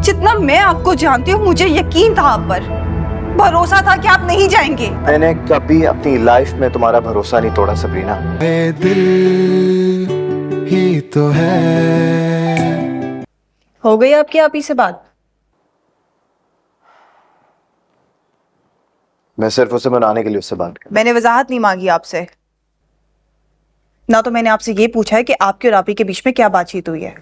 जितना मैं आपको जानती हूँ मुझे यकीन था आप पर, भरोसा था कि आप नहीं जाएंगे। मैंने कभी अपनी लाइफ में तुम्हारा भरोसा नहीं तोड़ा सबरीना। दिल ही तो है। हो गई आपकी आप ही से बात? मैं सिर्फ उसे मनाने के लिए उससे बात कर। मैंने वजाहत नहीं मांगी आपसे, ना तो मैंने आपसे ये पूछा है कि आपके और आपी के बीच में क्या बातचीत हुई है।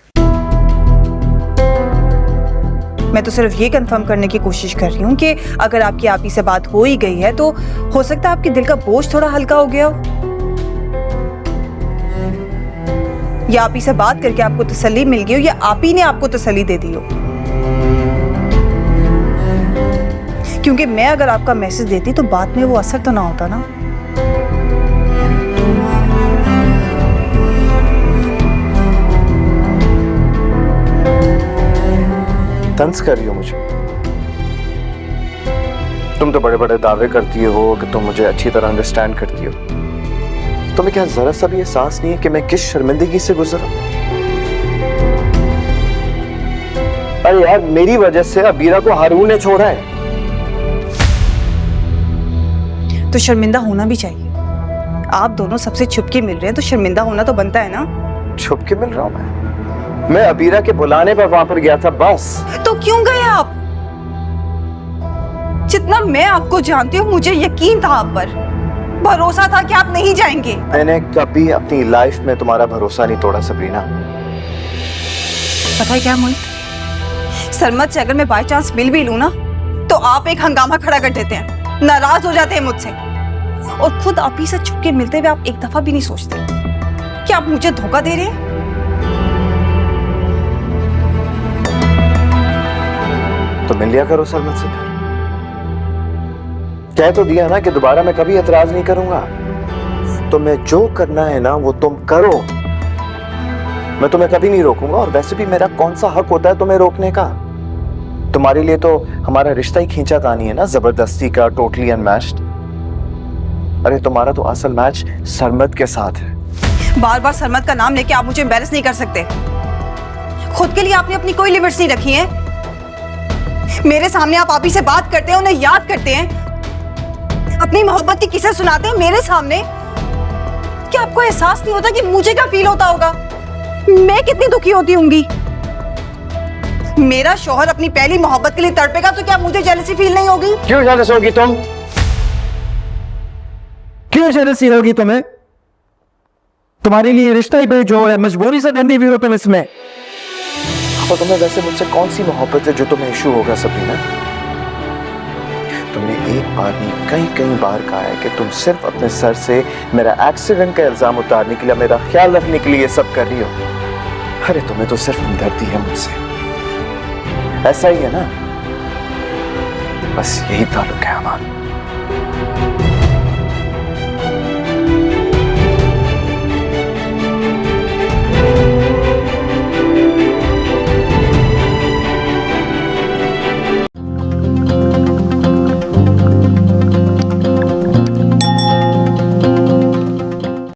मैं तो सिर्फ ये कंफर्म करने की कोशिश कर रही हूँ कि अगर आपकी आपी से बात हो ही गई है तो हो सकता है आपके दिल का बोझ थोड़ा हल्का हो गया हो, या आपी से बात करके आपको तसल्ली मिल गई हो, या आपी ने आपको तसल्ली दे दी हो। क्योंकि मैं अगर आपका मैसेज देती तो बाद में वो असर तो ना होता ना। तंज कर रही हो मुझे? तुम तो बड़े बड़े दावे करती हो कि तुम मुझे अच्छी तरह अंडरस्टैंड करती हो। तुम्हें क्या जरा सा भी एहसास नहीं है कि मैं किस शर्मिंदगी से गुजरा? अरे यार, मेरी वजह से अबीरा को हारून ने छोड़ा है। तो शर्मिंदा होना भी चाहिए। आप दोनों सबसे छुप के मिल रहे हैं तो शर्मिंदा होना तो बनता है ना। छुप के मिल रहा हूं मैं अबीरा के बुलाने पर वहां पर गया था बस। तो क्यों गए आप? जितना मैं आपको जानती हूँ मुझे यकीन था आप पर, भरोसा था कि आप नहीं जाएंगे। मैंने कभी अपनी लाइफ में तुम्हारा भरोसा नहीं तोड़ा सबरीना। पता है क्या मोहित, सरमत से अगर मैं बाय चांस मिल भी लूं ना तो आप एक हंगामा खड़ा कर देते हैं, नाराज हो जाते हैं मुझसे, और खुद आप ही से छुप के मिलते हुए आप एक दफा भी नहीं सोचते कि आप मुझे धोखा दे रहे हैं। तो मिल लिया करो सरमत से फिर। कह तो दिया ना कि दोबारा मैं कभी एतराज नहीं करूंगा। तुम्हें जो करना है ना वो तुम करो, मैं तुम्हें कभी नहीं रोकूंगा। और वैसे भी मेरा कौन सा हक होता है तुम्हें रोकने का? तुम्हारे लिए तो हमारा रिश्ता ही खींचातानी है ना, जबरदस्ती का, टोटली अनमैच्ड। अरे तुम्हारा तो असल मैच सरमत के साथ है। बार बार सरमत का नाम लेके आप मुझे एम्बैरेस नहीं कर सकते। खुद के लिए आपने अपनी कोई लिमिट्स नहीं रखी है। मेरे सामने आप ही से बात करते हैं, उन्हें याद करते हैं, अपनी मोहब्बत की किस्से सुनाते हैं मेरे सामने। क्या आपको एहसास नहीं होता कि मुझे क्या फील होता होगा? मैं कितनी दुखी होती होंगी। मेरा शौहर अपनी पहली मोहब्बत के लिए तड़पेगा तो क्या मुझे जेलसी फील नहीं होगी? क्यों जेलस होगी तुम? क्यों जेलसी होगी तुम्हें? तुम्हारे लिए रिश्ता ही बेजोड़ है, मजबूरी से बंधी हुई हो तुम इसमें। और तुम्हें वैसे मुझसे कौन सी मोहब्बत है जो तुम्हें इशू होगा सबरीना? तुमने एक बार नहीं कई बार कहा है कि तुम सिर्फ अपने सर से मेरा एक्सीडेंट का इल्जाम उतारने के लिए, मेरा ख्याल रखने के लिए ये सब कर रही हो। अरे तुम्हें तो सिर्फ हमदर्दी है मुझसे, ऐसा ही है ना? बस यही ताल्लुक है हमारा।